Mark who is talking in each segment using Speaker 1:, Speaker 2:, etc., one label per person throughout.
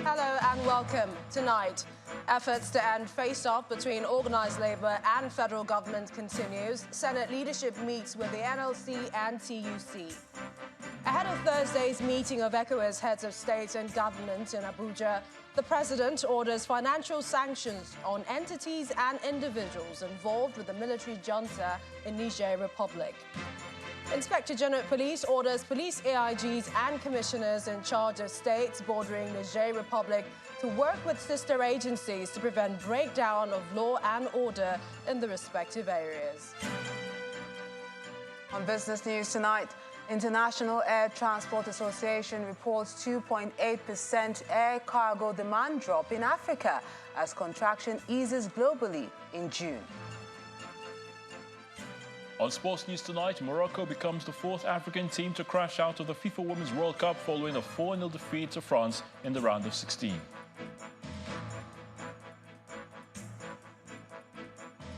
Speaker 1: Hello and welcome. Tonight, efforts to end face-off between organised labour and federal government continues. Senate leadership meets with the NLC and TUC. Ahead of Thursday's meeting of ECOWAS heads of state and government in Abuja, the president orders financial sanctions on entities and individuals involved with the military junta in Niger Republic. Inspector General of Police orders police AIGs and commissioners in charge of states bordering Niger Republic to work with sister agencies to prevent breakdown of law and order in the respective areas.
Speaker 2: On business news tonight, International Air Transport Association reports 2.8% air cargo demand drop in Africa as contraction eases globally in June.
Speaker 3: On sports news tonight, Morocco becomes the fourth African team to crash out of the FIFA Women's World Cup following a 4-0 defeat to France in the round of 16.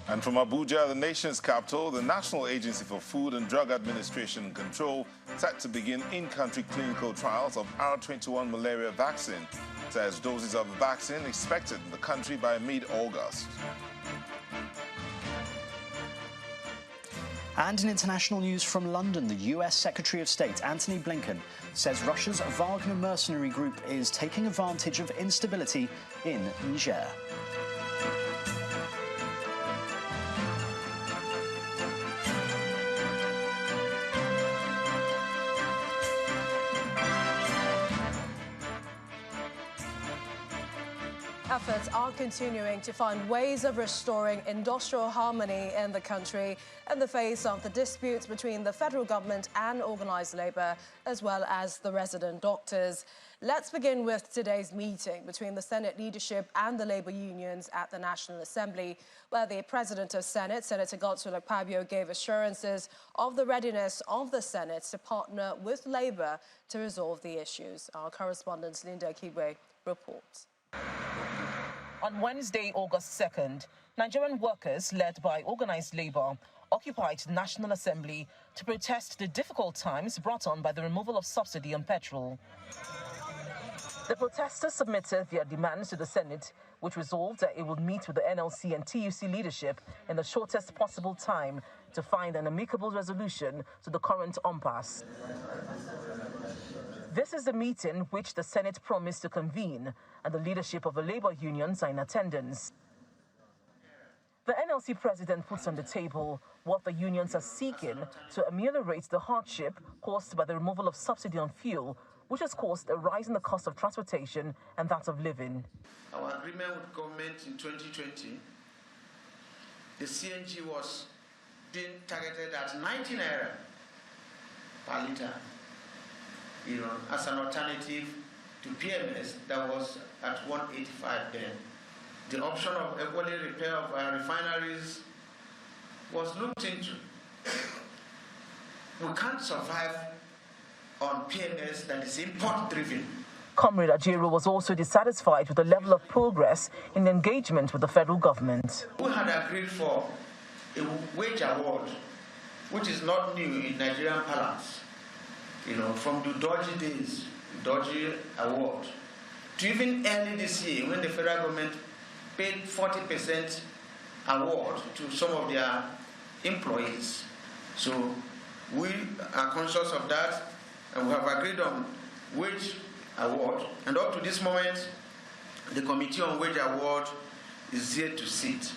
Speaker 4: And from Abuja, the nation's capital, the National Agency for Food and Drug Administration and Control, set to begin in-country clinical trials of R21 malaria vaccine, says doses of the vaccine expected in the country by mid-August.
Speaker 5: And in international news from London, the US Secretary of State, Antony Blinken, says Russia's Wagner mercenary group is taking advantage of instability in Niger.
Speaker 1: Efforts are continuing to find ways of restoring industrial harmony in the country in the face of the disputes between the federal government and organised labour, as well as the resident doctors. Let's begin with today's meeting between the Senate leadership and the labour unions at the National Assembly, where the President of Senate, Senator Godswill Akpabio, gave assurances of the readiness of the Senate to partner with labour to resolve the issues. Our correspondent Linda Kigwe reports.
Speaker 6: On Wednesday, August 2nd, Nigerian workers, led by organised labour, occupied the National Assembly to protest the difficult times brought on by the removal of subsidy on petrol. The protesters submitted their demands to the Senate, which resolved that it would meet with the NLC and TUC leadership in the shortest possible time to find an amicable resolution to the current impasse. This is the meeting which the Senate promised to convene, and the leadership of the labour unions are in attendance. The NLC president puts on the table what the unions are seeking to ameliorate the hardship caused by the removal of subsidy on fuel, which has caused a rise in the cost of transportation and that of living.
Speaker 7: Our agreement with government in 2020, the CNG was being targeted at 19 naira per litre. As an alternative to PMS that was at 185 then. The option of equally repair of our refineries was looked into. We can't survive on PMS that is import-driven.
Speaker 6: Comrade Ajero was also dissatisfied with the level of progress in engagement with the federal government.
Speaker 7: We had agreed for a wage award, which is not new in Nigerian parlance. From the dodgy days, dodgy award, to even early this year when the federal government paid 40% award to some of their employees. So we are conscious of that, and we have agreed on wage award. And up to this moment, the Committee on Wage Award is yet to sit.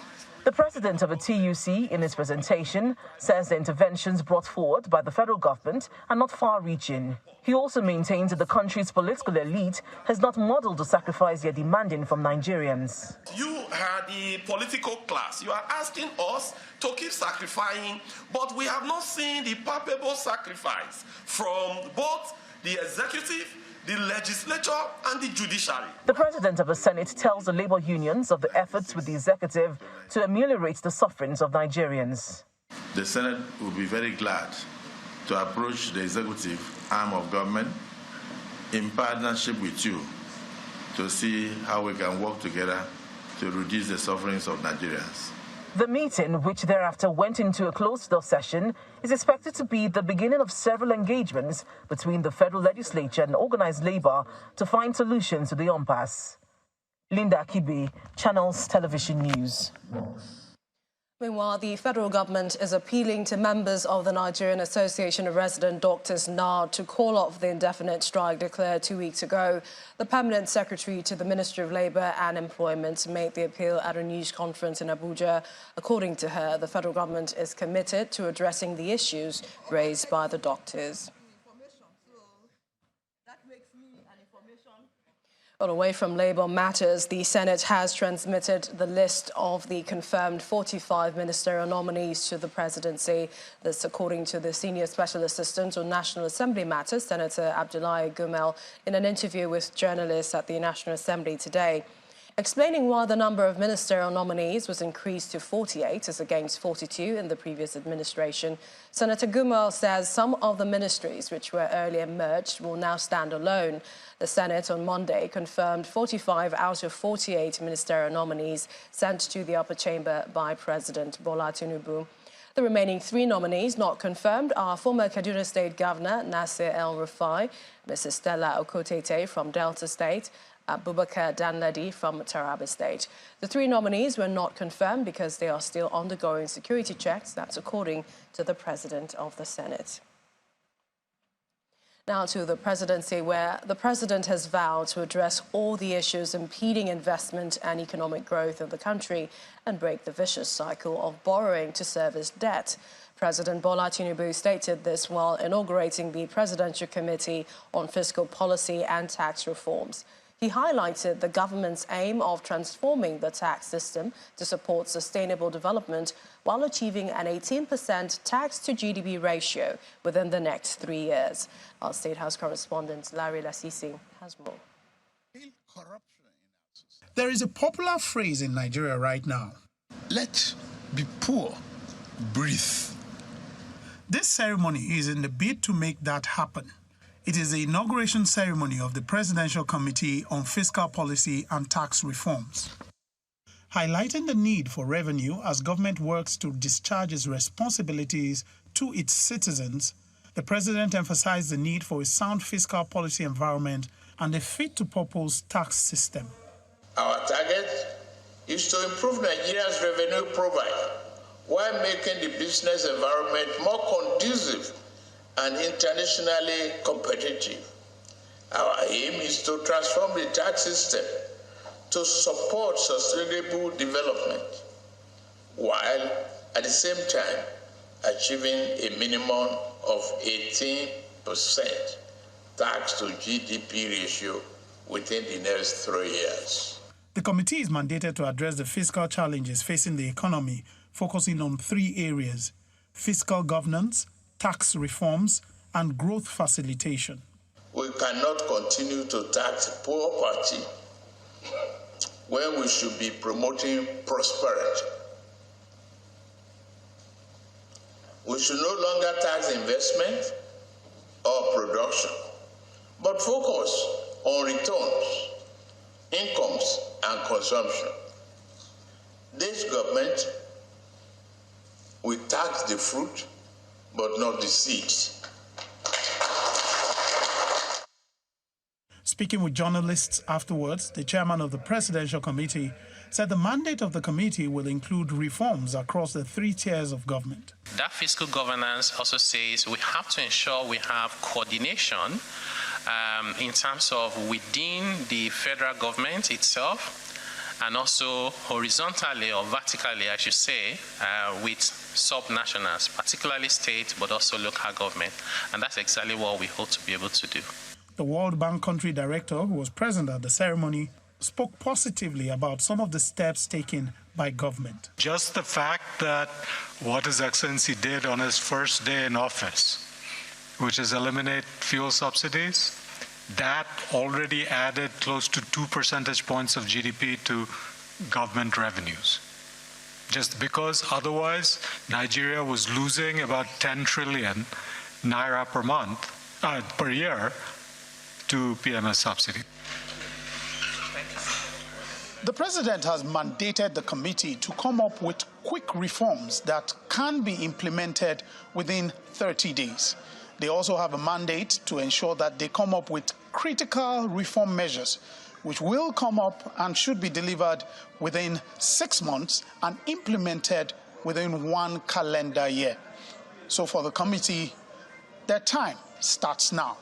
Speaker 6: The president of the TUC, in his presentation, says the interventions brought forward by the federal government are not far-reaching. He also maintains that the country's political elite has not modelled the sacrifice they are demanding from Nigerians.
Speaker 8: You are the political class. You are asking us to keep sacrificing, but we have not seen the palpable sacrifice from both the executive, the legislature and the judiciary.
Speaker 6: The president of the Senate tells the labour unions of the efforts with the executive to ameliorate the sufferings of Nigerians.
Speaker 9: The Senate will be very glad to approach the executive arm of government in partnership with you to see how we can work together to reduce the sufferings of Nigerians.
Speaker 6: The meeting, which thereafter went into a closed-door session, is expected to be the beginning of several engagements between the federal legislature and organized labor to find solutions to the impasse. Linda Kibe, Channels Television News.
Speaker 1: Meanwhile, the federal government is appealing to members of the Nigerian Association of Resident Doctors NARD to call off the indefinite strike declared 2 weeks ago. The permanent secretary to the Ministry of Labour and Employment made the appeal at a news conference in Abuja. According to her, the federal government is committed to addressing the issues raised by the doctors. Well, away from Labour matters, the Senate has transmitted the list of the confirmed 45 ministerial nominees to the presidency. This according to the Senior Special Assistant on National Assembly Matters, Senator Abdullahi Gumel, in an interview with journalists at the National Assembly today. Explaining why the number of ministerial nominees was increased to 48 as against 42 in the previous administration, Senator Gumel says some of the ministries which were earlier merged will now stand alone. The Senate on Monday confirmed 45 out of 48 ministerial nominees sent to the upper chamber by President Bola Tinubu. The remaining 3 nominees not confirmed are former Kaduna State Governor Nasir El-Rufai, Mrs. Stella Okotete from Delta State, Abubakar Danladi from Taraba State. The 3 nominees were not confirmed because they are still undergoing security checks. That's according to the President of the Senate. Now to the presidency, where the president has vowed to address all the issues impeding investment and economic growth in the country and break the vicious cycle of borrowing to service debt. President Bola Tinubu stated this while inaugurating the Presidential Committee on Fiscal Policy and Tax Reforms. He highlighted the government's aim of transforming the tax system to support sustainable development while achieving an 18% tax-to-GDP ratio within the next 3 years. Our State House correspondent Larry Lasisi has more.
Speaker 10: There is a popular phrase in Nigeria right now: let be poor, breathe. This ceremony is in the bid to make that happen. It is the inauguration ceremony of the Presidential Committee on Fiscal Policy and Tax Reforms. Highlighting the need for revenue as government works to discharge its responsibilities to its citizens, the President emphasized the need for a sound fiscal policy environment and a fit-to-purpose tax system.
Speaker 11: Our target is to improve Nigeria's revenue profile while making the business environment more conducive and internationally competitive. Our aim is to transform the tax system to support sustainable development, while at the same time achieving a minimum of 18% tax to GDP ratio within the next 3 years.
Speaker 10: The committee is mandated to address the fiscal challenges facing the economy, focusing on 3 areas: fiscal governance, tax reforms, and growth facilitation.
Speaker 11: We cannot continue to tax poor party when we should be promoting prosperity. We should no longer tax investment or production, but focus on returns, incomes, and consumption. This government will tax the fruit, but not the seeds.
Speaker 10: Speaking with journalists afterwards, the chairman of the Presidential Committee said the mandate of the committee will include reforms across the 3 tiers of government.
Speaker 12: That fiscal governance also says we have to ensure we have coordination in terms of within the federal government itself, and also horizontally or vertically, I should say, with sub-nationals, particularly state, but also local government. And that's exactly what we hope to be able to do.
Speaker 10: The World Bank country director, who was present at the ceremony, spoke positively about some of the steps taken by government.
Speaker 13: Just the fact that what His Excellency did on his first day in office, which is eliminate fuel subsidies, that already added close to 2 percentage points of GDP to government revenues. Just because otherwise Nigeria was losing about 10 trillion naira per year to PMS subsidy.
Speaker 10: The president has mandated the committee to come up with quick reforms that can be implemented within 30 days. They also have a mandate to ensure that they come up with critical reform measures, which will come up and should be delivered within 6 months and implemented within 1 calendar year. So for the committee, their time starts now.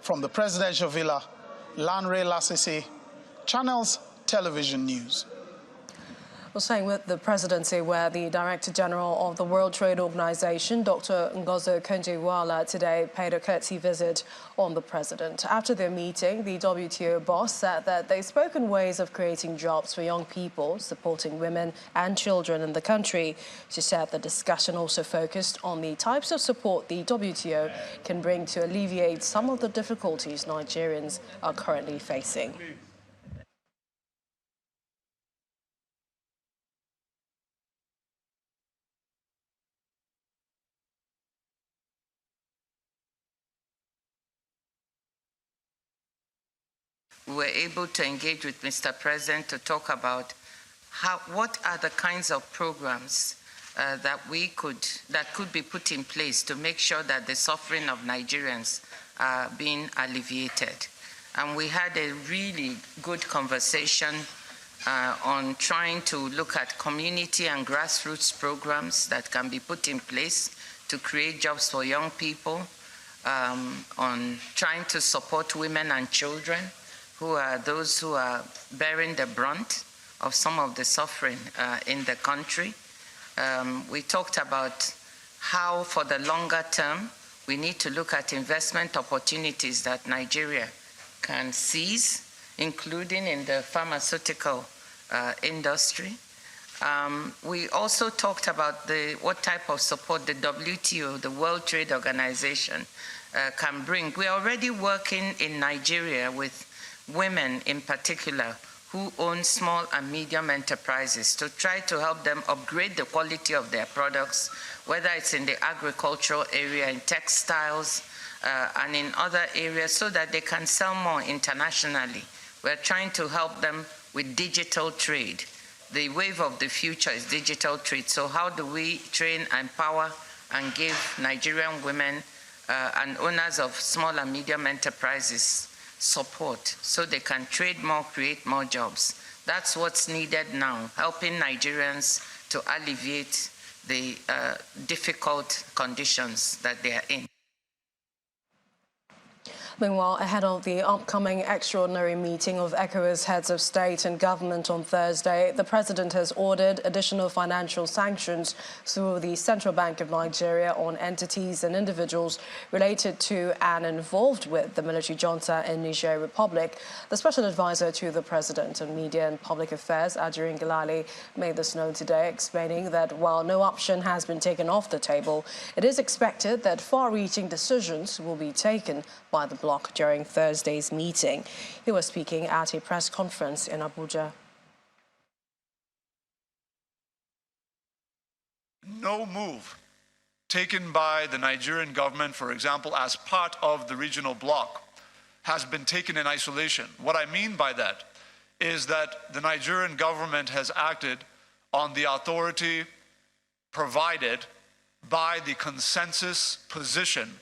Speaker 10: From the presidential villa, Lanre Lasese, Channels Television News.
Speaker 1: Well, staying with the presidency, where the Director General of the World Trade Organization, Dr. Ngozi Okonjo-Iweala, today paid a courtesy visit on the president. After their meeting, the WTO boss said that they spoke in ways of creating jobs for young people, supporting women and children in the country. She said the discussion also focused on the types of support the WTO can bring to alleviate some of the difficulties Nigerians are currently facing.
Speaker 14: We were able to engage with Mr. President to talk about what are the kinds of programs that could be put in place to make sure that the suffering of Nigerians are being alleviated. And we had a really good conversation on trying to look at community and grassroots programs that can be put in place to create jobs for young people, on trying to support women and children, who are those who are bearing the brunt of some of the suffering in the country. We talked about how, for the longer term, we need to look at investment opportunities that Nigeria can seize, including in the pharmaceutical industry. We also talked about what type of support the WTO, the World Trade Organization, can bring. We're already working in Nigeria with women in particular who own small and medium enterprises to try to help them upgrade the quality of their products, whether it's in the agricultural area, in textiles, and in other areas, so that they can sell more internationally. We're trying to help them with digital trade. The wave of the future is digital trade. So how do we train, empower, and give Nigerian women and owners of small and medium enterprises support so they can trade more, create more jobs? That's what's needed now, helping Nigerians to alleviate the difficult conditions that they are in.
Speaker 1: Meanwhile, ahead of the upcoming extraordinary meeting of ECOWAS heads of state and government on Thursday, the president has ordered additional financial sanctions through the Central Bank of Nigeria on entities and individuals related to and involved with the military junta in Niger Republic. The special advisor to the president on media and public affairs, Ajirin Gilali, made this known today, explaining that while no option has been taken off the table, it is expected that far-reaching decisions will be taken by the bloc during Thursday's meeting. He was speaking at a press conference in Abuja.
Speaker 15: No move taken by the Nigerian government, for example, as part of the regional bloc, has been taken in isolation. What I mean by that is that the Nigerian government has acted on the authority provided by the consensus position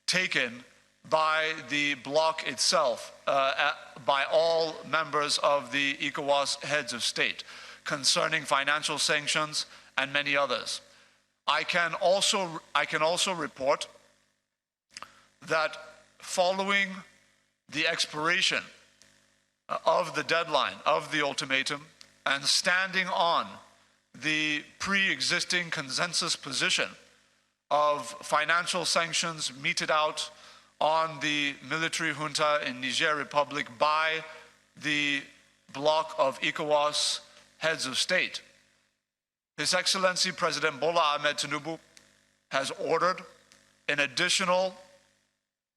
Speaker 15: taken by the bloc itself, by all members of the ECOWAS heads of state, concerning financial sanctions and many others. I can also report that following the expiration of the deadline of the ultimatum and standing on the pre-existing consensus position of financial sanctions meted out on the military junta in Niger Republic by the bloc of ECOWAS heads of state, His Excellency President Bola Ahmed Tinubu has ordered an additional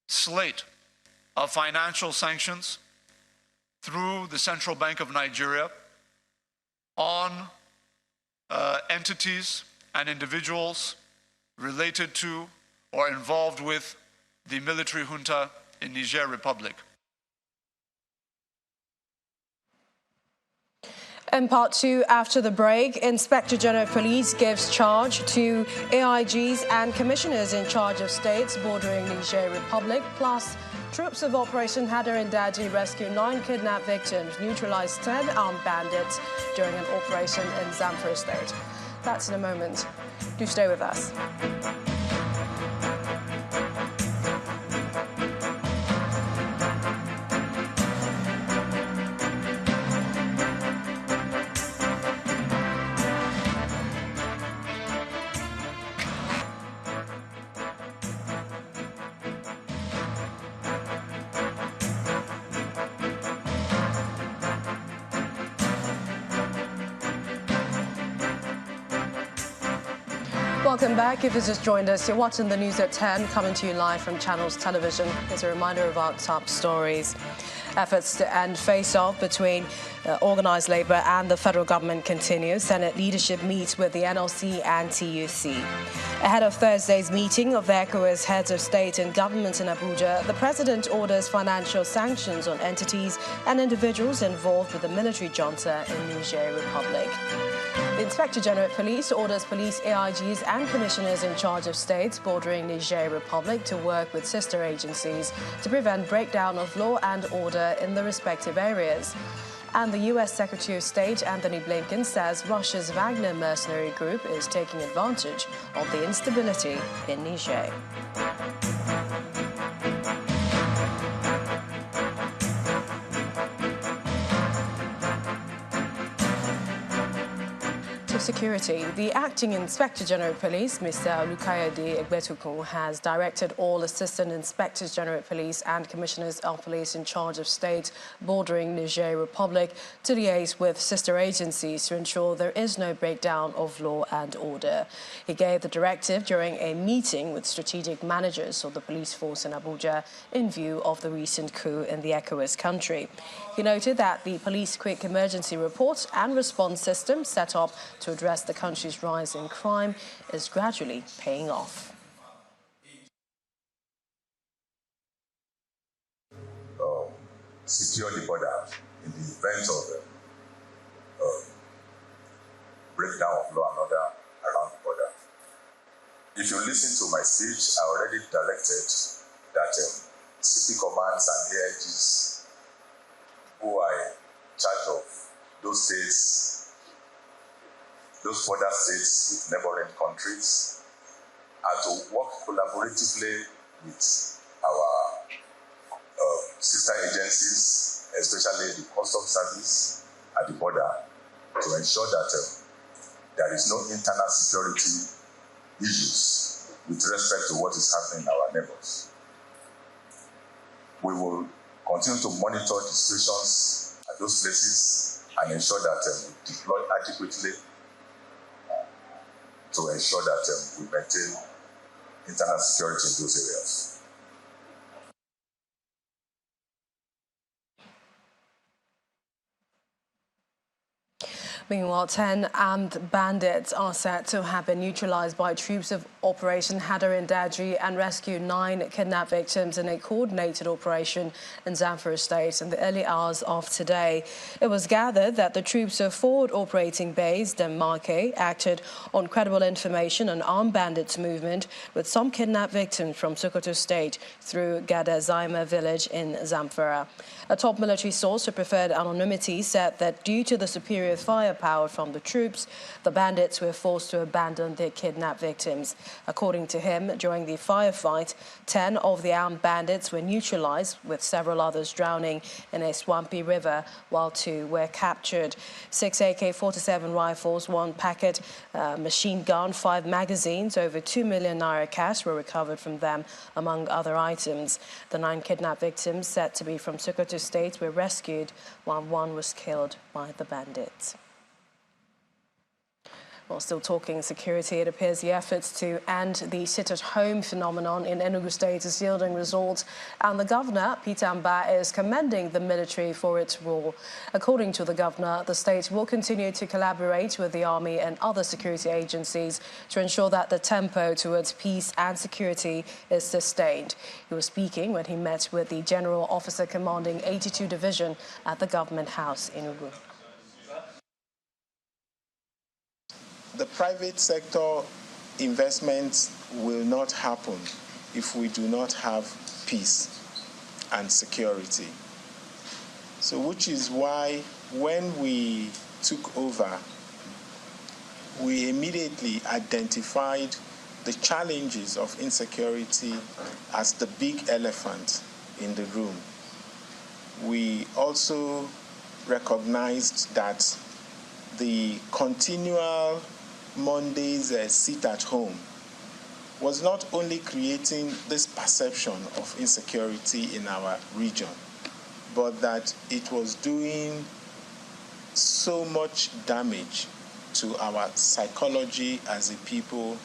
Speaker 15: slate of financial sanctions through the Central Bank of Nigeria on entities and individuals related to or involved with the military junta in Niger Republic.
Speaker 1: In part two, after the break, Inspector General of Police gives charge to AIGs and commissioners in charge of states bordering Niger Republic, plus troops of Operation Hadarindaji rescue 9 kidnapped victims, neutralized 10 armed bandits during an operation in Zamfara State. That's in a moment. Do stay with us. Welcome back. If you just joined us, you're watching the news at 10, coming to you live from Channels Television. Here's a reminder of our top stories. Efforts to end face-off between organised labour and the federal government continue. Senate leadership meets with the NLC and TUC. Ahead of Thursday's meeting of the ECOWAS heads of state and government in Abuja, the president orders financial sanctions on entities and individuals involved with the military junta in Niger Republic. The Inspector General of Police orders police AIGs and commissioners in charge of states bordering Niger Republic to work with sister agencies to prevent breakdown of law and order in the respective areas. And the U.S. Secretary of State, Anthony Blinken, says Russia's Wagner mercenary group is taking advantage of the instability in Niger. Security. The Acting Inspector General of Police, Mr. Olukayode Egbetukun, has directed all Assistant Inspectors General of Police and Commissioners of Police in charge of states bordering Niger Republic to liaise with sister agencies to ensure there is no breakdown of law and order. He gave the directive during a meeting with strategic managers of the police force in Abuja in view of the recent coup in the ECOWAS country. He noted that the police quick emergency report and response system set up to address the country's rise in crime is gradually paying off.
Speaker 16: Secure the border in the event of breakdown of law and order around the border. If you listen to my speech, I already directed that CP commands and AIGs who are in charge of those states, those border states with neighboring countries, are to work collaboratively with our sister agencies, especially the Customs Service at the border, to ensure that there is no internal security issues with respect to what is happening in our neighbors. We will continue to monitor the situations at those places and ensure that we deploy adequately to ensure that we maintain internal security in those areas.
Speaker 1: Meanwhile, 10 armed bandits are said to have been neutralized by troops of Operation Hadarindaji and rescued 9 kidnapped victims in a coordinated operation in Zamfara State in the early hours of today. It was gathered that the troops of Forward Operating Base Denmark acted on credible information on armed bandits movement with some kidnapped victims from Sokoto State through Gadazaima village in Zamfara. A top military source who preferred anonymity said that due to the superior firepower from the troops, the bandits were forced to abandon their kidnapped victims. According to him, during the firefight, 10 of the armed bandits were neutralized, with several others drowning in a swampy river, while 2 were captured. 6 AK-47 rifles, 1 packet machine gun, 5 magazines, over 2 million naira cash were recovered from them, among other items. The 9 kidnapped victims, said to be from Sokoto State, were rescued, while 1 was killed by the bandits. While still talking security, it appears the efforts to end the sit-at-home phenomenon in Enugu State is yielding results, and the governor, Peter Mbah, is commending the military for its role. According to the governor, the state will continue to collaborate with the army and other security agencies to ensure that the tempo towards peace and security is sustained. He was speaking when he met with the General Officer commanding 82 Division at the Government House in Enugu.
Speaker 17: the private sector investments will not happen if we do not have peace and security. So which is why when we took over, we immediately identified the challenges of insecurity as the big elephant in the room. We also recognized that the continual Mondays sit at home was not only creating this perception of insecurity in our region, but that it was doing so much damage to our psychology as a people,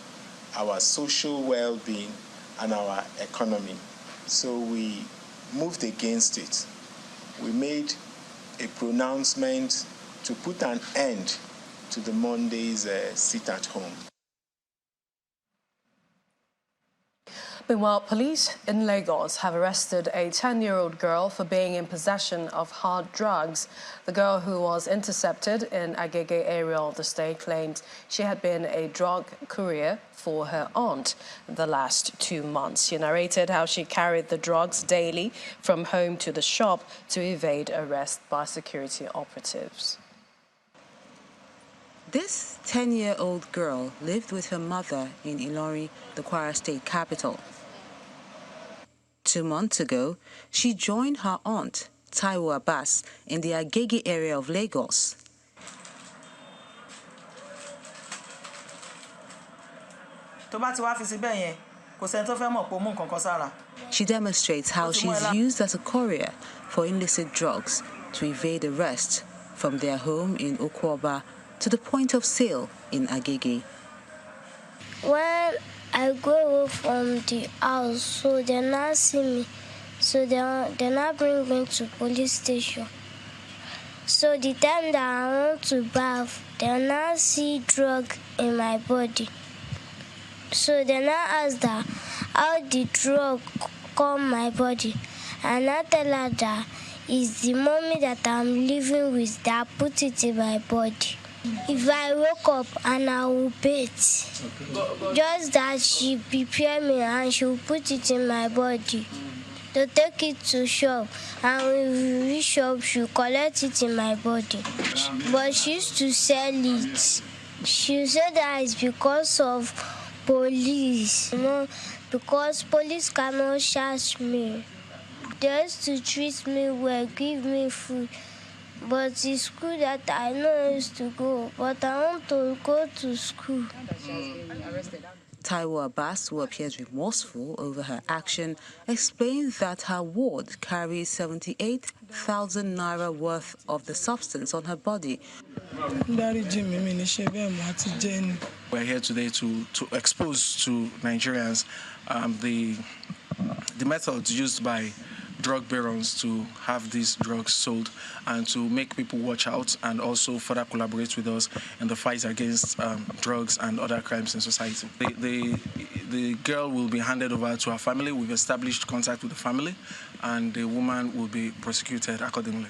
Speaker 17: our social well-being, and our economy. So we moved against it. We made a pronouncement to put an end to the Mondays sit at home.
Speaker 1: Meanwhile, police in Lagos have arrested a 10-year-old girl for being in possession of hard drugs. The girl, who was intercepted in Agege area of the state, claimed she had been a drug courier for her aunt the last 2 months. She narrated how she carried the drugs daily from home to the shop to evade arrest by security operatives.
Speaker 2: This 10-year-old girl lived with her mother in Ilorin, the Kwara State capital. 2 months ago, she joined her aunt, Taiwo Abbas, in the Agege area of Lagos. She demonstrates how she's used as a courier for illicit drugs to evade arrest from their home in Okwoba to the point of sale in Agege.
Speaker 18: When I go from the house, so they now see me, so they now bring me to police station. So the time that I want to bath, they now see drug in my body. So they now ask that how the drug come my body, and I tell her that it's the mommy that I'm living with that put it in my body. If I woke up and I will bathe, just that she prepare me and she will put it in my body to take it to shop, and when we reach shop, she will collect it in my body. But she used to sell it. She said that it's because of police, because police cannot charge me. They used to treat me well, give me food. But it's school that I know used to go, but I want to go to school.
Speaker 2: Taiwo Abbas, who appears remorseful over her action, explains that her ward carries 78,000 naira worth of the substance on her body.
Speaker 19: We're here today to expose to Nigerians the methods used by drug barons to have these drugs sold, and to make people watch out and also further collaborate with us in the fight against drugs and other crimes in society. The girl will be handed over to her family. We've established contact with the family, and the woman will be prosecuted accordingly.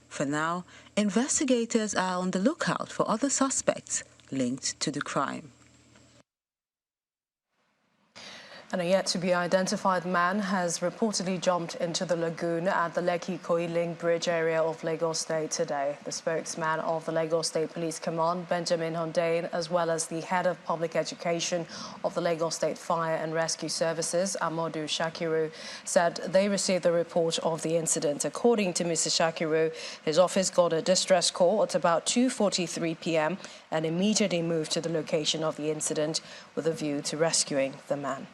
Speaker 2: For now, investigators are on the lookout for other suspects linked to the crime.
Speaker 1: And a yet-to-be-identified man has reportedly jumped into the lagoon at the Lekki-Koiling Bridge area of Lagos State today. The spokesman of the Lagos State Police Command, Benjamin Hundeyin, as well as the head of public education of the Lagos State Fire and Rescue Services, Amodu Shakiru, said they received the report of the incident. According to Mr. Shakiru, his office got a distress call at about 2:43 p.m. and immediately moved to the location of the incident with a view to rescuing the man.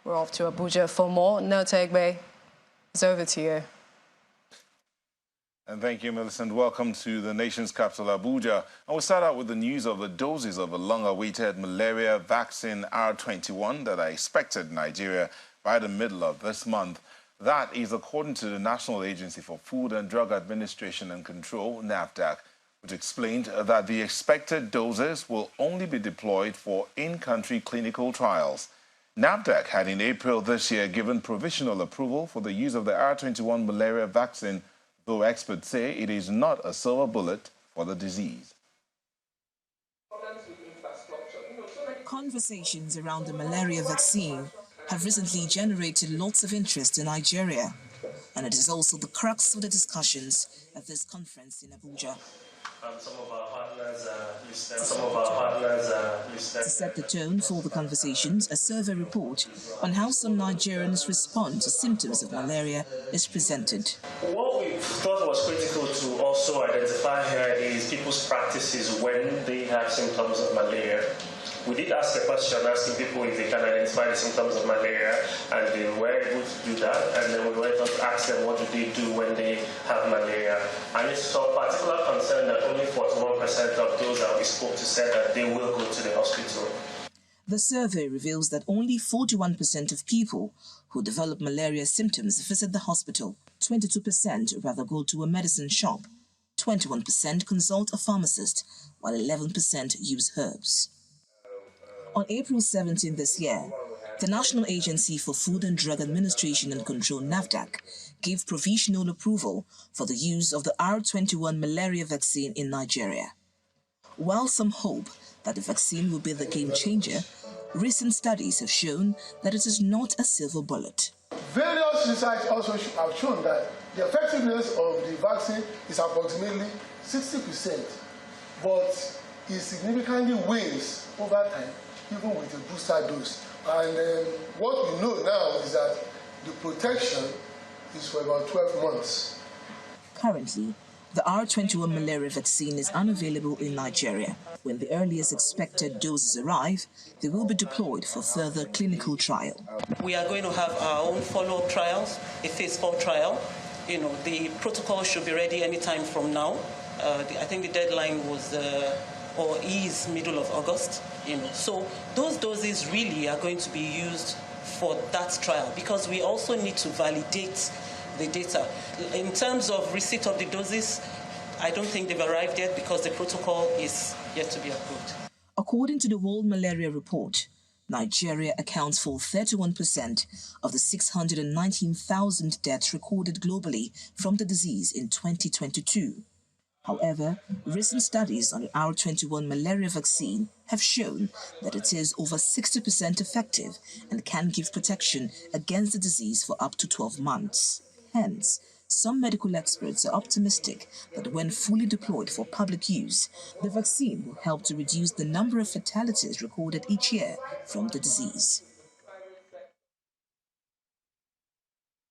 Speaker 1: We're off to Abuja for more. No, Tegbe, it's over to you.
Speaker 4: And thank you, Millicent. Welcome to the nation's capital, Abuja. And we'll start out with the news of the doses of a long-awaited malaria vaccine R21 that are expected in Nigeria by the middle of this month. That is according to the National Agency for Food and Drug Administration and Control, NAFDAC, which explained that the expected doses will only be deployed for in-country clinical trials. NAFDAC had in April this year given provisional approval for the use of the R21 malaria vaccine though experts say it is not a silver bullet for the disease.
Speaker 6: Conversations around the malaria vaccine have recently generated lots of interest in Nigeria, and it is also the crux of the discussions at this conference in Abuja.
Speaker 20: Some of our partners are listed.
Speaker 6: To set the tone for the conversations, a survey report on how some Nigerians respond to symptoms of malaria is presented.
Speaker 20: What we thought was critical to also identify here is people's practices when they have symptoms of malaria. We did ask a question asking people if they can identify the symptoms of malaria, and they were able to do that. And then we went on to ask them what do they do when they have malaria. And it's of particular concern that only 41% of those that we spoke to said that they will go to the hospital.
Speaker 6: The survey reveals that only 41% of people who develop malaria symptoms visit the hospital. 22% rather go to a medicine shop. 21% consult a pharmacist, while 11% use herbs. On April 17 this year, the National Agency for Food and Drug Administration and Control, NAFDAC, gave provisional approval for the use of the R21 malaria vaccine in Nigeria. While some hope that the vaccine will be the game changer, recent studies have shown that it is not a silver bullet.
Speaker 21: Various research also have shown that the effectiveness of the vaccine is approximately 60%, but it significantly wanes over time, even with the booster dose. And what we know now is that the protection is for about 12 months.
Speaker 6: Currently, the R21 malaria vaccine is unavailable in Nigeria. When the earliest expected doses arrive, they will be deployed for further clinical trial.
Speaker 22: We are going to have our own follow-up trials, a phase 4 trial. The protocol should be ready anytime from now. I think the deadline was or is middle of August. So those doses really are going to be used for that trial, because we also need to validate the data. In terms of receipt of the doses, I don't think they've arrived yet because the protocol is yet to be approved.
Speaker 6: According to the World Malaria Report, Nigeria accounts for 31% of the 619,000 deaths recorded globally from the disease in 2022. However, recent studies on the R21 malaria vaccine have shown that it is over 60% effective and can give protection against the disease for up to 12 months. Hence, some medical experts are optimistic that when fully deployed for public use, the vaccine will help to reduce the number of fatalities recorded each year from the disease.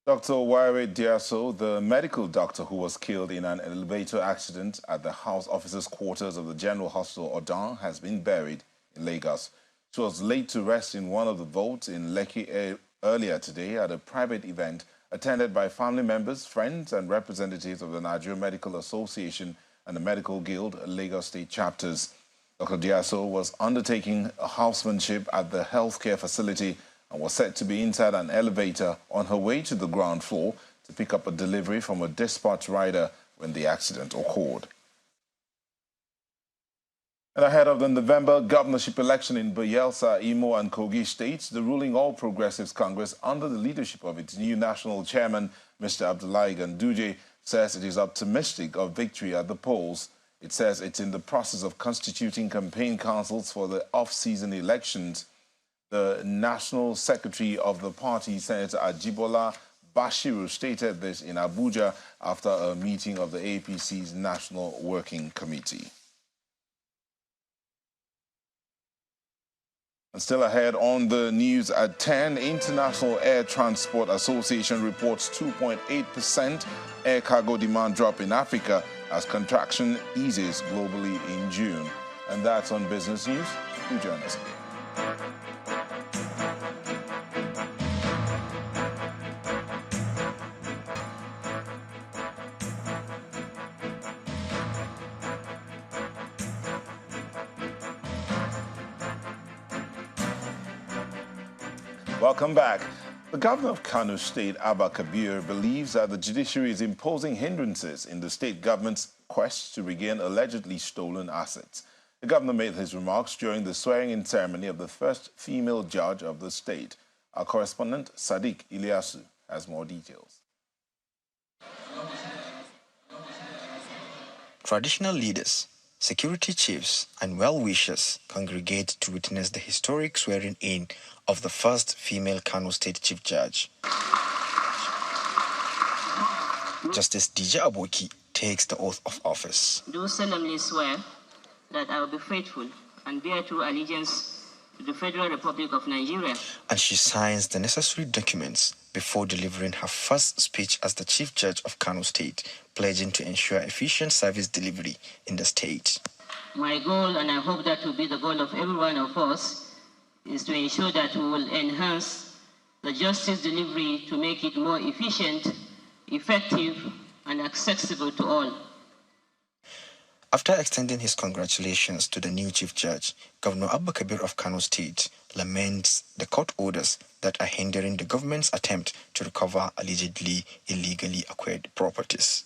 Speaker 4: Dr. Waire Diaso, the medical doctor who was killed in an elevator accident at the House Officers' Quarters of the General Hospital, Odan, has been buried in Lagos. She was laid to rest in one of the vaults in Lekki earlier today at a private event attended by family members, friends, and representatives of the Nigerian Medical Association and the Medical Guild Lagos State chapters. Dr. Diaso was undertaking a housemanship at the healthcare facility and was said to be inside an elevator on her way to the ground floor to pick up a delivery from a dispatch rider when the accident occurred. And ahead of the November governorship election in Bayelsa, Imo, and Kogi states, the ruling All Progressives Congress, under the leadership of its new national chairman, Mr. Abdullahi Ganduje, says it is optimistic of victory at the polls. It says it's in the process of constituting campaign councils for the off-season elections. The National Secretary of the party, Senator Ajibola Bashiru, stated this in Abuja after a meeting of the APC's National Working Committee. And still ahead on the news at 10, International Air Transport Association reports 2.8% air cargo demand drop in Africa as contraction eases globally in June. And that's on Business News. Do join us again. Welcome back. The governor of Kano State, Abba Kabir, believes that the judiciary is imposing hindrances in the state government's quest to regain allegedly stolen assets. The governor made his remarks during the swearing-in ceremony of the first female judge of the state. Our correspondent, Sadiq Ilyasu, has more details.
Speaker 3: Traditional leaders, security chiefs, and well-wishers congregate to witness the historic swearing-in of the first female Kano State Chief Judge. Justice DJ Aboki takes the oath of office.
Speaker 5: Do solemnly swear that I will be faithful and bear true allegiance to the Federal Republic of Nigeria.
Speaker 3: And she signs the necessary documents before delivering her first speech as the Chief Judge of Kano State, pledging to ensure efficient service delivery in the state.
Speaker 5: My goal, and I hope that will be the goal of every one of us, is to ensure that we will enhance the justice delivery to make it more efficient, effective, and accessible to all.
Speaker 3: After extending his congratulations to the new Chief Judge, Governor Abba Kabir of Kano State laments the court orders that are hindering the government's attempt to recover allegedly illegally acquired properties.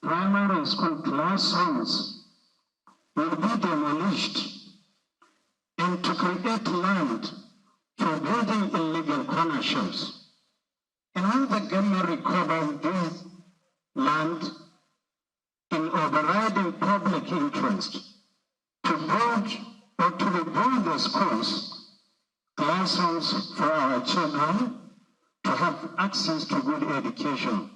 Speaker 23: Primary school classrooms will be demolished and to create land for building illegal corner shops. And when the government recovers this land in overriding public interest to build or to rebuild the schools, classrooms for our children to have access to good education,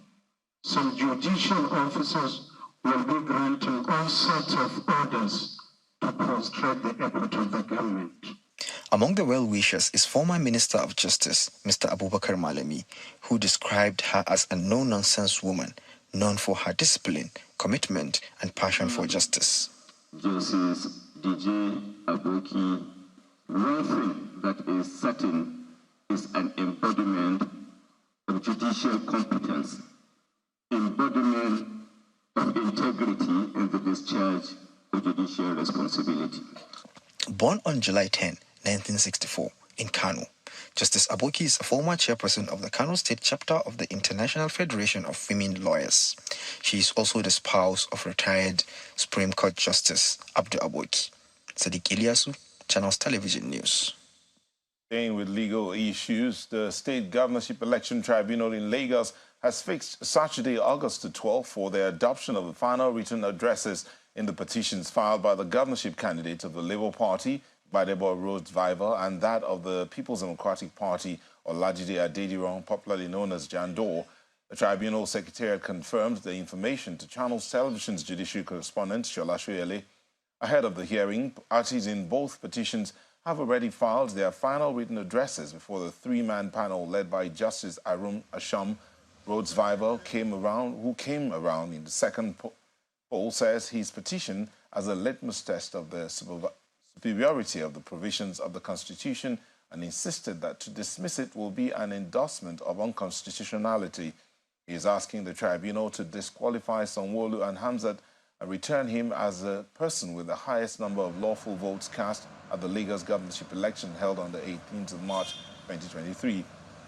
Speaker 23: some judicial officers will be granting all sorts of orders to prostrate the effort of the government.
Speaker 3: Among the well-wishers is former Minister of Justice, Mr. Abubakar Malami, who described her as a no-nonsense woman, known for her discipline, commitment, and passion for justice.
Speaker 23: Justice DJ Aboki, one thing that is certain is an embodiment of judicial competence, embodiment of integrity in the discharge of judicial responsibility.
Speaker 3: Born on July 10, 1964, in Kano, Justice Aboki is a former chairperson of the Kano State chapter of the International Federation of Women Lawyers. She is also the spouse of retired Supreme Court Justice Abdu Aboki. Sadiq Ilyasu, Channels Television News.
Speaker 4: Staying with legal issues, the State Governorship Election Tribunal in Lagos has fixed Saturday, August the 12th for the adoption of the final written addresses in the petitions filed by the governorship candidates of the Labour Party, Badebo Rhodes Vival, and that of the People's Democratic Party, Olajide Adediran, popularly known as Jandor. The tribunal secretariat confirmed the information to Channels Television's judiciary correspondent, Shola Shoyele. Ahead of the hearing, parties in both petitions have already filed their final written addresses before the three-man panel led by Justice Arun Asham. Rhodes Vival, who came around in the second poll, says his petition as a litmus test of the superiority of the provisions of the Constitution and insisted that to dismiss it will be an endorsement of unconstitutionality. He is asking the tribunal to disqualify Sanwo-Olu and Hamzat and return him as a person with the highest number of lawful votes cast at the Lagos governorship election held on the 18th of March 2023.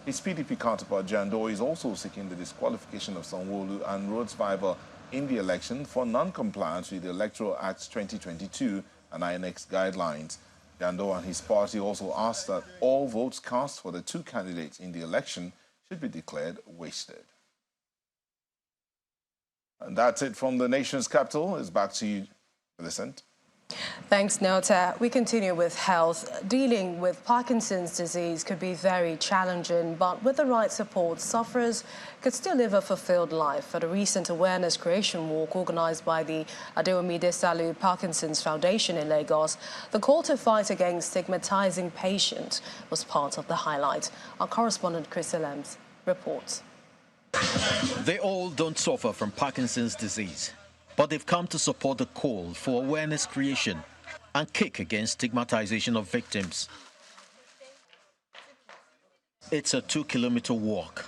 Speaker 4: His PDP counterpart Jandor is also seeking the disqualification of Sanwo-Olu and Rhodes Vival in the election for non-compliance with the Electoral Act 2022 and INEX guidelines. Jandor and his party also asked that all votes cast for the two candidates in the election should be declared wasted. And that's it from the nation's capital. It's back to you, Millicent.
Speaker 1: Thanks, Nota. We continue with health. Dealing with Parkinson's disease could be very challenging, but with the right support, sufferers could still live a fulfilled life. At a recent awareness creation walk organized by the Adewumi Desalu Parkinson's Foundation in Lagos, the call to fight against stigmatizing patients was part of the highlight. Our correspondent Chris Elems reports.
Speaker 24: They all don't suffer from Parkinson's disease, but they've come to support the call for awareness creation and kick against stigmatization of victims. It's a 2-kilometer walk,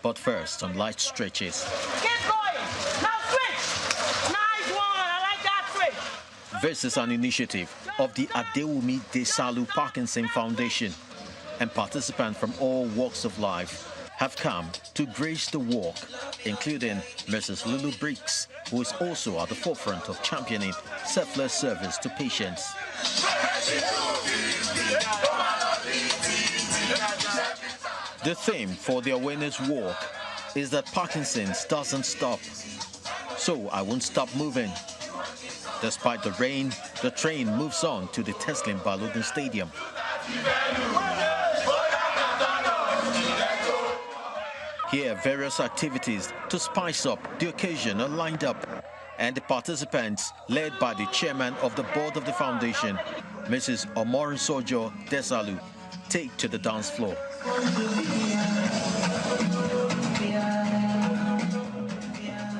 Speaker 24: but first some light stretches.
Speaker 25: Keep going! Now switch! Nice one! I like that switch!
Speaker 24: This is an initiative of the Adewumi Desalu Parkinson Foundation, and participants from all walks of life have come to grace the walk, including Mrs. Lulu Briggs, who is also at the forefront of championing selfless service to patients. The theme for the awareness walk is that Parkinson's doesn't stop. so I won't stop moving. Despite the rain, the train moves on to the Teslim Balogun Stadium. Here, various activities to spice up the occasion are lined up, and the participants, led by the chairman of the board of the foundation, Mrs. Omorinsojo Desalu, take to the dance floor.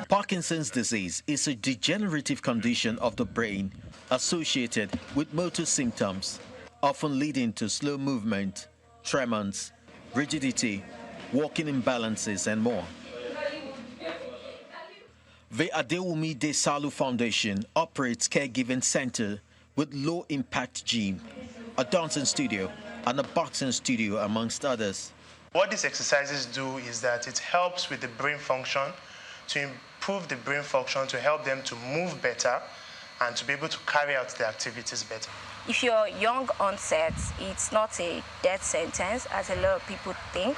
Speaker 24: Parkinson's disease is a degenerative condition of the brain associated with motor symptoms, often leading to slow movement, tremors, rigidity, walking imbalances, and more. The Adewumi Desalu Foundation operates caregiving center with low-impact gym, a dancing studio, and a boxing studio, amongst others.
Speaker 7: What these exercises do is that it helps with the brain function, to improve the brain function, to help them to move better and to be able to carry out their activities better.
Speaker 8: If you're young onset, it's not a death sentence, as a lot of people think.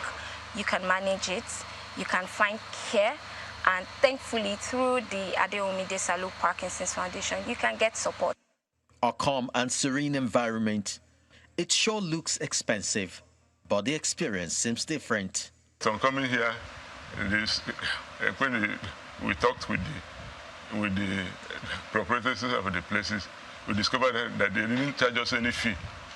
Speaker 8: You can manage it, you can find care, and thankfully through the Adewumi Desalu Parkinson's Foundation, you can get support.
Speaker 24: A calm and serene environment. It sure looks expensive, but the experience seems different.
Speaker 9: So I'm coming here, when we talked with the proprietors of the places, we discovered that they didn't charge us any fee.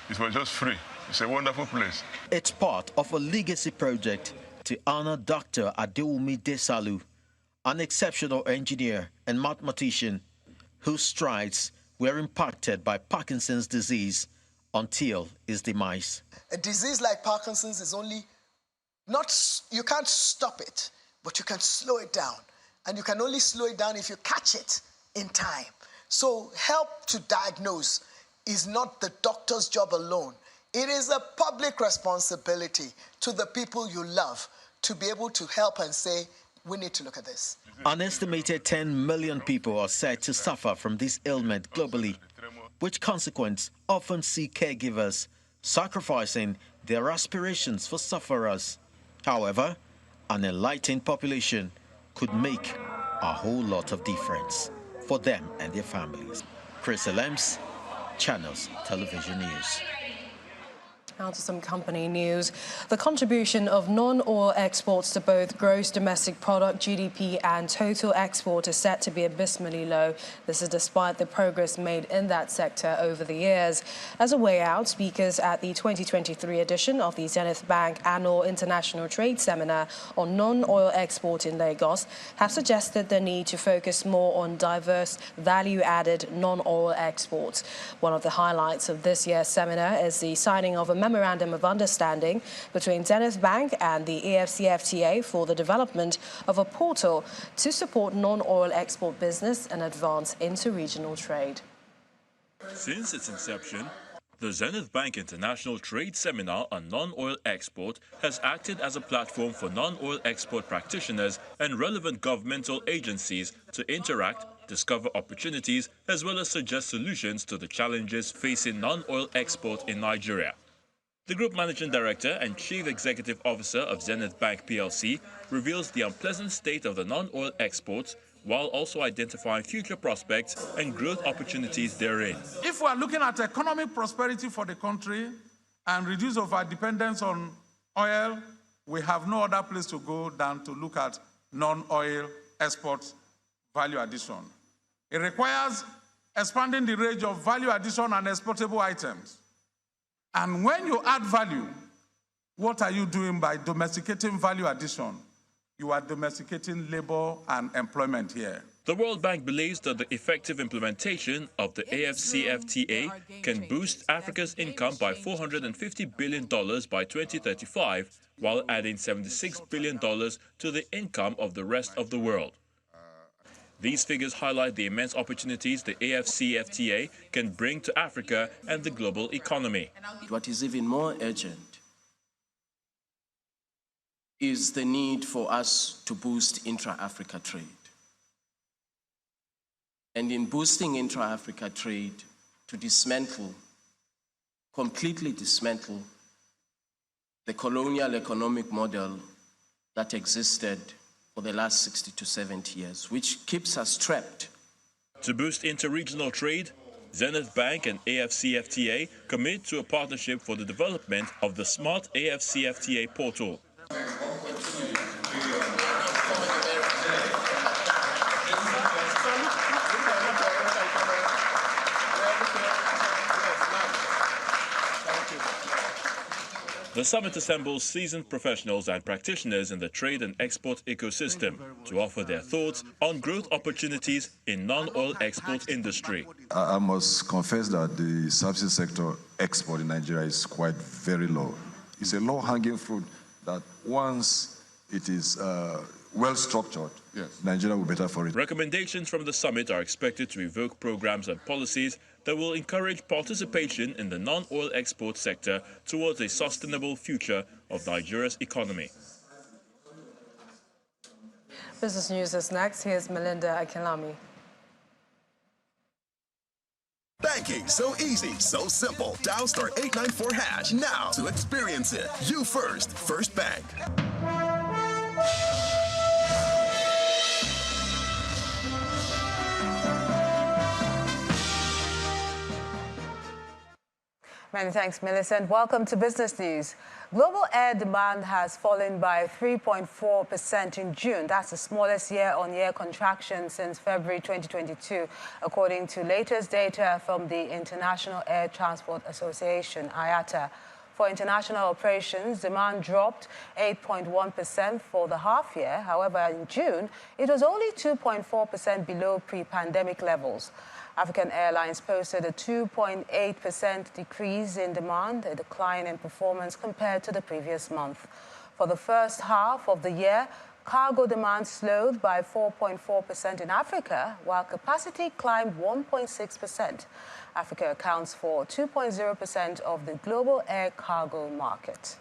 Speaker 9: It was just free. It's a wonderful place.
Speaker 24: It's part of a legacy project to honor Dr. Adewumi Desalu, an exceptional engineer and mathematician whose strides were impacted by Parkinson's disease until his demise.
Speaker 11: A disease like Parkinson's is you can't stop it, but you can slow it down. And you can only slow it down if you catch it in time. So help to diagnose is not the doctor's job alone. It is a public responsibility to the people you love to be able to help and say, we need to look at this.
Speaker 24: An estimated 10 million people are said to suffer from this ailment globally, which consequence often see caregivers sacrificing their aspirations for sufferers. However, an enlightened population could make a whole lot of difference for them and their families. Chris Elems, Channels Television News.
Speaker 1: Now to some company news. The contribution of non-oil exports to both gross domestic product, GDP, and total export is set to be abysmally low. This is despite the progress made in that sector over the years. As a way out, speakers at the 2023 edition of the Zenith Bank Annual International Trade Seminar on non-oil export in Lagos have suggested the need to focus more on diverse, value-added non-oil exports. One of the highlights of this year's seminar is the signing of a memorandum of understanding between Zenith Bank and the AFCFTA for the development of a portal to support non-oil export business and advance interregional trade.
Speaker 12: Since its inception, the Zenith Bank International Trade Seminar on Non-Oil Export has acted as a platform for non-oil export practitioners and relevant governmental agencies to interact, discover opportunities, as well as suggest solutions to the challenges facing non-oil export in Nigeria. The Group Managing Director and Chief Executive Officer of Zenith Bank PLC reveals the unpleasant state of the non-oil exports while also identifying future prospects and growth opportunities therein.
Speaker 26: If we are looking at economic prosperity for the country and reduce of our dependence on oil, we have no other place to go than to look at non-oil export value addition. It requires expanding the range of value addition and exportable items. And when you add value, what are you doing by domesticating value addition? You are domesticating labor and employment here.
Speaker 12: The World Bank believes that the effective implementation of the AFCFTA can boost Africa's income by $450 billion by 2035, while adding $76 billion to the income of the rest of the world. These figures highlight the immense opportunities the AFCFTA can bring to Africa and the global economy.
Speaker 27: What is even more urgent is the need for us to boost intra-Africa trade. And in boosting intra-Africa trade, to completely dismantle the colonial economic model that existed for the last 60 to 70 years, which keeps us trapped.
Speaker 12: To boost inter-regional trade, Zenith Bank and AFCFTA commit to a partnership for the development of the Smart AFCFTA portal. The summit assembles seasoned professionals and practitioners in the trade and export ecosystem to offer their thoughts on growth opportunities in non-oil export industry.
Speaker 10: I must confess that the services sector export in Nigeria is quite very low. It's a low-hanging fruit that once it is well structured, Nigeria will be better for it.
Speaker 12: Recommendations from the summit are expected to evoke programs and policies that will encourage participation in the non-oil export sector towards a sustainable future of Nigeria's economy.
Speaker 1: Business News is next. Here's Melinda Akinlami.
Speaker 13: Banking so easy, so simple. Dial *894# now to experience it. You first, First Bank.
Speaker 2: Many thanks, Millicent. Welcome to Business News. Global air demand has fallen by 3.4% in June. That's the smallest year-on-year contraction since February 2022, according to latest data from the International Air Transport Association, IATA. For international operations, demand dropped 8.1% for the half year. However, in June, it was only 2.4% below pre-pandemic levels. African Airlines posted a 2.8% decrease in demand, a decline in performance compared to the previous month. For the first half of the year, cargo demand slowed by 4.4% in Africa, while capacity climbed 1.6%. Africa accounts for 2.0% of the global air cargo market.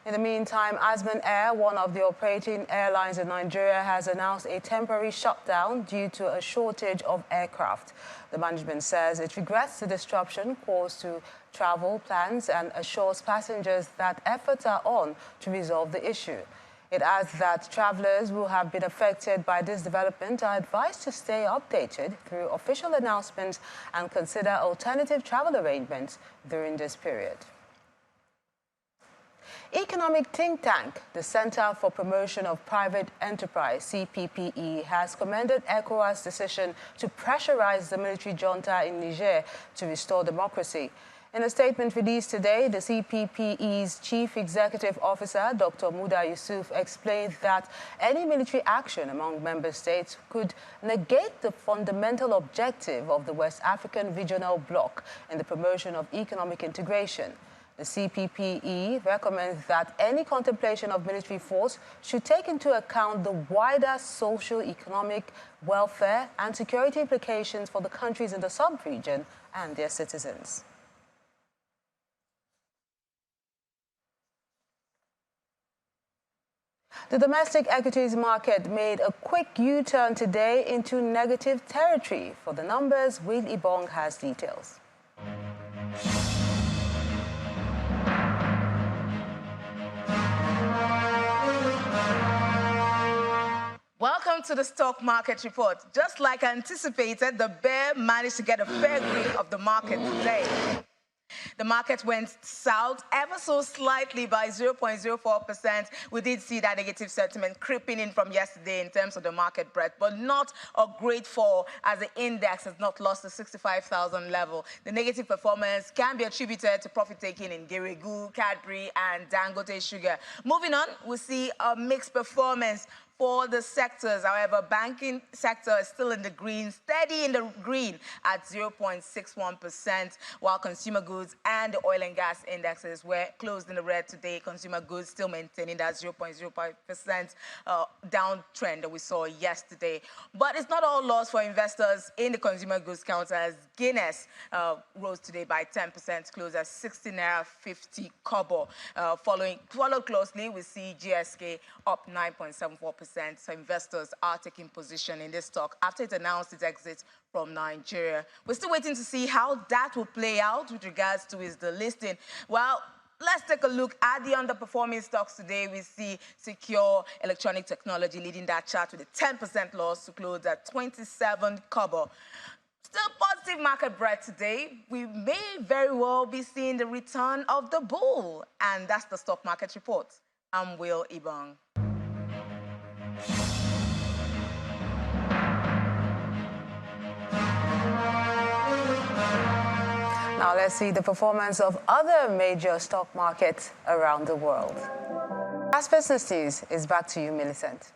Speaker 2: In the meantime, Azman Air, one of the operating airlines in Nigeria, has announced a temporary shutdown due to a shortage of aircraft. The management says it regrets the disruption caused to travel plans and assures passengers that efforts are on to resolve the issue. It adds that travelers who have been affected by this development are advised to stay updated through official announcements and consider alternative travel arrangements during this period. Economic think tank, the Center for Promotion of Private Enterprise, CPPE, has commended ECOWAS' decision to pressurize the military junta in Niger to restore democracy. In a statement released today, the CPPE's Chief Executive Officer, Dr. Muda Yusuf, explained that any military action among member states could negate the fundamental objective of the West African Regional Bloc in the promotion of economic integration. The CPPE recommends that any contemplation of military force should take into account the wider social, economic, welfare and security implications for the countries in the sub-region and their citizens. The domestic equities market made a quick U-turn today into negative territory. For the numbers, Will Ibong has details.
Speaker 14: Welcome to the stock market report. Just like anticipated, the bear managed to get a fair grip of the market today. The market went south ever so slightly by 0.04%. We did see that negative sentiment creeping in from yesterday in terms of the market breadth, but not a great fall as the index has not lost the 65,000 level. The negative performance can be attributed to profit taking in Geregu, Cadbury, and Dangote Sugar. Moving on, we see a mixed performance for the sectors. However, banking sector is still in the green, steady in the green at 0.61%, while consumer goods and the oil and gas indexes were closed in the red today. Consumer goods still maintaining that 0.05% downtrend that we saw yesterday. But it's not all lost for investors in the consumer goods counter, as Guinness rose today by 10%, closed at 16.50 kobo. Followed closely, we see GSK up 9.74%. So investors are taking position in this stock after it announced its exit from Nigeria. We're still waiting to see how that will play out with regards to its delisting. Well, let's take a look at the underperforming stocks today. We see Secure Electronic Technology leading that chart with a 10% loss to close at 27 kobo. Still positive market breadth today. We may very well be seeing the return of the bull. And that's the stock market report. I'm Will Ibong.
Speaker 2: Now let's see the performance of other major stock markets around the world. As Business News is back to you, Millicent.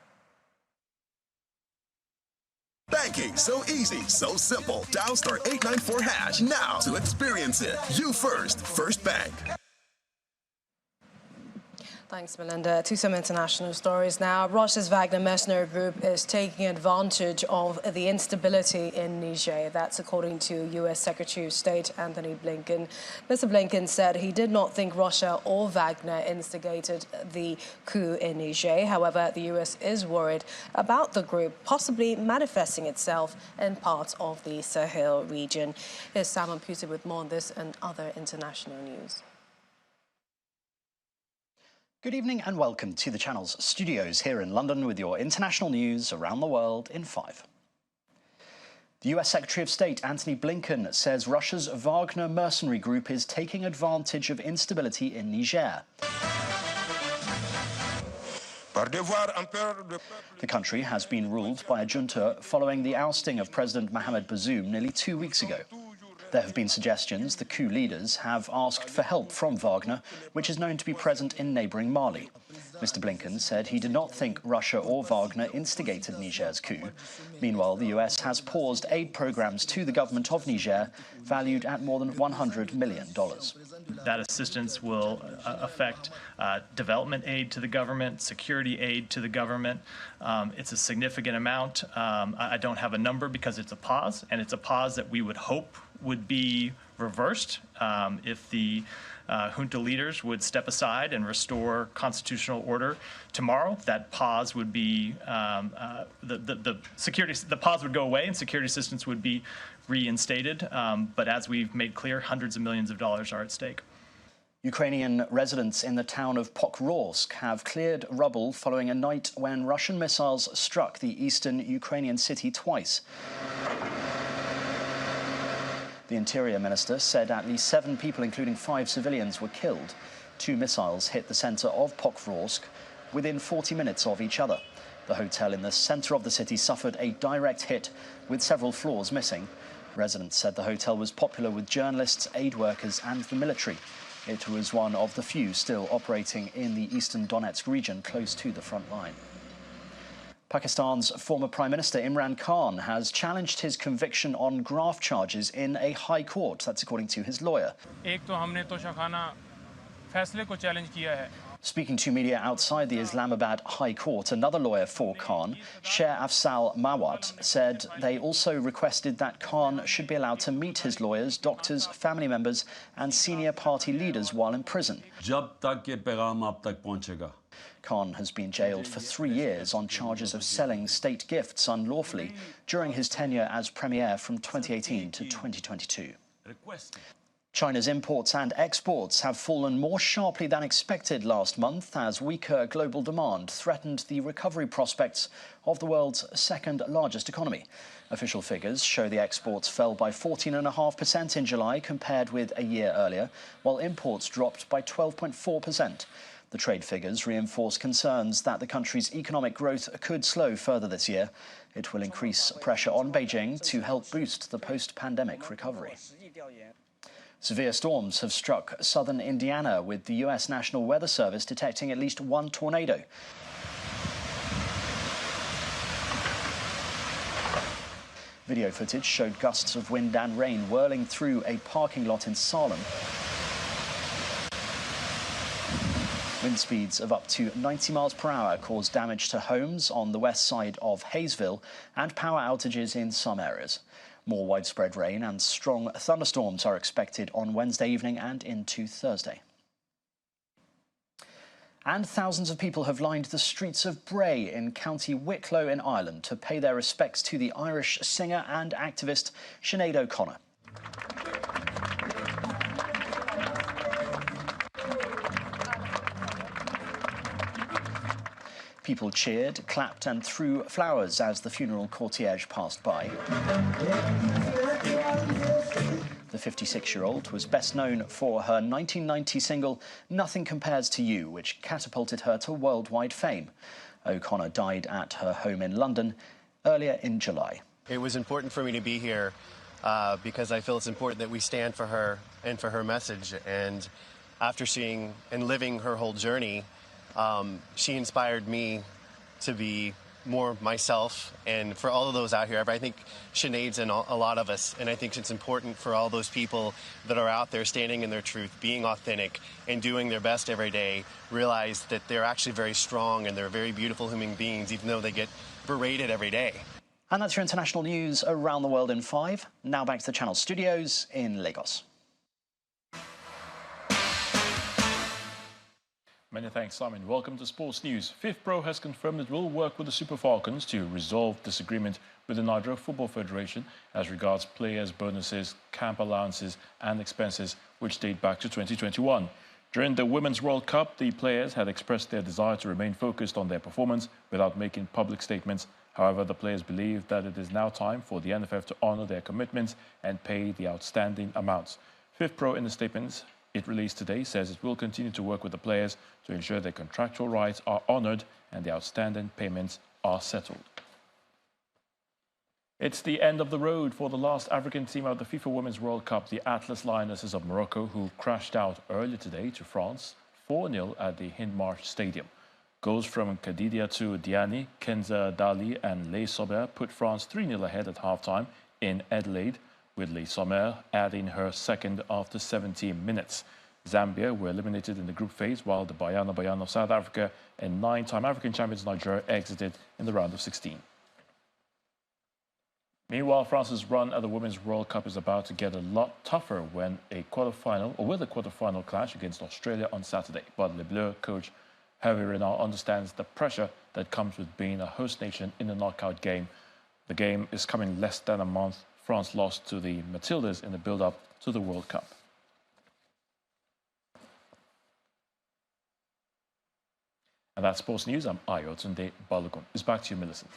Speaker 13: Banking so easy, so simple. Dial *894# now to experience it. You first, First Bank.
Speaker 1: Thanks, Melinda. To some international stories now. Russia's Wagner mercenary group is taking advantage of the instability in Niger. That's according to U.S. Secretary of State Anthony Blinken. Mr. Blinken said he did not think Russia or Wagner instigated the coup in Niger. However, the U.S. is worried about the group possibly manifesting itself in parts of the Sahel region. Here's Simon Puter with more on this and other international news.
Speaker 15: Good evening and welcome to the Channel's studios here in London with your international news around the world in 5. The US Secretary of State Anthony Blinken says Russia's Wagner mercenary group is taking advantage of instability in Niger. The country has been ruled by a junta following the ousting of President Mohamed Bazoum nearly 2 weeks ago. There have been suggestions the coup leaders have asked for help from Wagner, which is known to be present in neighbouring Mali. Mr. Blinken said he did not think Russia or Wagner instigated Niger's coup. Meanwhile, the US has paused aid programmes to the government of Niger, valued at more than $100 million.
Speaker 16: That assistance will affect development aid to the government, security aid to the government. It's a significant amount. I don't have a number because it's a pause, and it's a pause that we would hope would be reversed if the junta leaders would step aside and restore constitutional order tomorrow. That pause would be the pause would go away and security assistance would be reinstated. But as we've made clear, hundreds of millions of dollars are at stake.
Speaker 15: Ukrainian residents in the town of Pokrovsk have cleared rubble following a night when Russian missiles struck the eastern Ukrainian city twice. The Interior Minister said at least 7 people, including 5 civilians, were killed. 2 missiles hit the centre of Pokrovsk within 40 minutes of each other. The hotel in the centre of the city suffered a direct hit with several floors missing. Residents said the hotel was popular with journalists, aid workers and the military. It was one of the few still operating in the eastern Donetsk region close to the front line. Pakistan's former Prime Minister Imran Khan has challenged his conviction on graft charges in a high court. That's according to his lawyer. Speaking to media outside the Islamabad High Court, another lawyer for Khan, Sher Afzal Mawat, said they also requested that Khan should be allowed to meet his lawyers, doctors, family members and senior party leaders while in prison. Khan has been jailed for 3 years on charges of selling state gifts unlawfully during his tenure as premier from 2018 to 2022. China's imports and exports have fallen more sharply than expected last month as weaker global demand threatened the recovery prospects of the world's second largest economy. Official figures show the exports fell by 14.5% in July compared with a year earlier, while imports dropped by 12.4%. The trade figures reinforce concerns that the country's economic growth could slow further this year. It will increase pressure on Beijing to help boost the post-pandemic recovery. Severe storms have struck southern Indiana, with the U.S. National Weather Service detecting at least 1 tornado. Video footage showed gusts of wind and rain whirling through a parking lot in Salem. Wind speeds of up to 90 miles per hour caused damage to homes on the west side of Hayesville and power outages in some areas. More widespread rain and strong thunderstorms are expected on Wednesday evening and into Thursday. And thousands of people have lined the streets of Bray in County Wicklow in Ireland to pay their respects to the Irish singer and activist Sinead O'Connor. People cheered, clapped and threw flowers as the funeral cortege passed by. The 56-year-old was best known for her 1990 single Nothing Compares to You, which catapulted her to worldwide fame. O'Connor died at her home in London earlier in July.
Speaker 6: It was important for me to be here because I feel it's important that we stand for her and for her message. And after seeing and living her whole journey, she inspired me to be more myself, and for all of those out here, I think Sinead's in a lot of us, and I think it's important for all those people that are out there standing in their truth, being authentic, and doing their best every day, realize that they're actually very strong and they're very beautiful human beings, even though they get berated every day.
Speaker 15: And that's your international news around the world in 5. Now back to the Channel studios in Lagos.
Speaker 12: Many thanks, Simon. Welcome to Sports News. FIFPro has confirmed it will work with the Super Falcons to resolve disagreement with the Niger Football Federation as regards players' bonuses, camp allowances and expenses, which date back to 2021. During the Women's World Cup, the players had expressed their desire to remain focused on their performance without making public statements. However, the players believe that it is now time for the NFF to honour their commitments and pay the outstanding amounts. FIFPro, in the statements it released today, says it will continue to work with the players to ensure their contractual rights are honoured and the outstanding payments are settled. It's the end of the road for the last African team of the FIFA Women's World Cup, the Atlas Lionesses of Morocco, who crashed out earlier today to France 4-0 at the Hindmarsh Stadium. Goals from Kadidiatou Diani, Kenza Dali and Leigh Sommer put France 3-0 ahead at halftime in Adelaide, with Leigh Sommer adding her second after 17 minutes. Zambia were eliminated in the group phase, while the Bayana of South Africa and 9-time African champions Niger exited in the round of 16. Meanwhile, France's run at the Women's World Cup is about to get a lot tougher with a quarter-final clash against Australia on Saturday. But Les Bleus coach Hervé Renard understands the pressure that comes with being a host nation in a knockout game. The game is coming less than a month. France lost to the Matildas in the build-up to the World Cup. And that's Sports News. I'm Ayotunde Balogun. It's back to you, Millicent.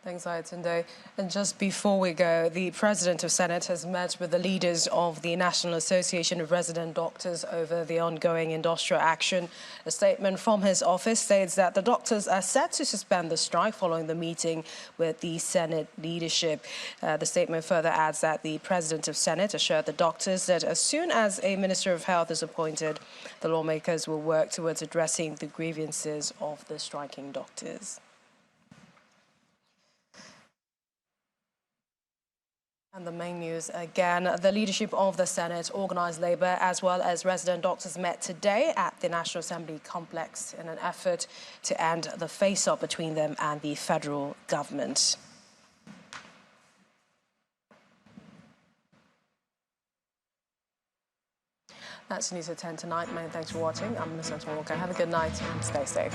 Speaker 1: Thanks, Ayotunde. And just before we go, the President of Senate has met with the leaders of the National Association of Resident Doctors over the ongoing industrial action. A statement from his office states that the doctors are set to suspend the strike following the meeting with the Senate leadership. The statement further adds that the President of Senate assured the doctors that as soon as a Minister of Health is appointed, the lawmakers will work towards addressing the grievances of the striking doctors. And the main news again, the leadership of the Senate, organised labour as well as resident doctors met today at the National Assembly complex in an effort to end the face-off between them and the federal government. That's News at 10 tonight. Many thanks for watching. I'm Millicent Walker. Have a good night and stay safe.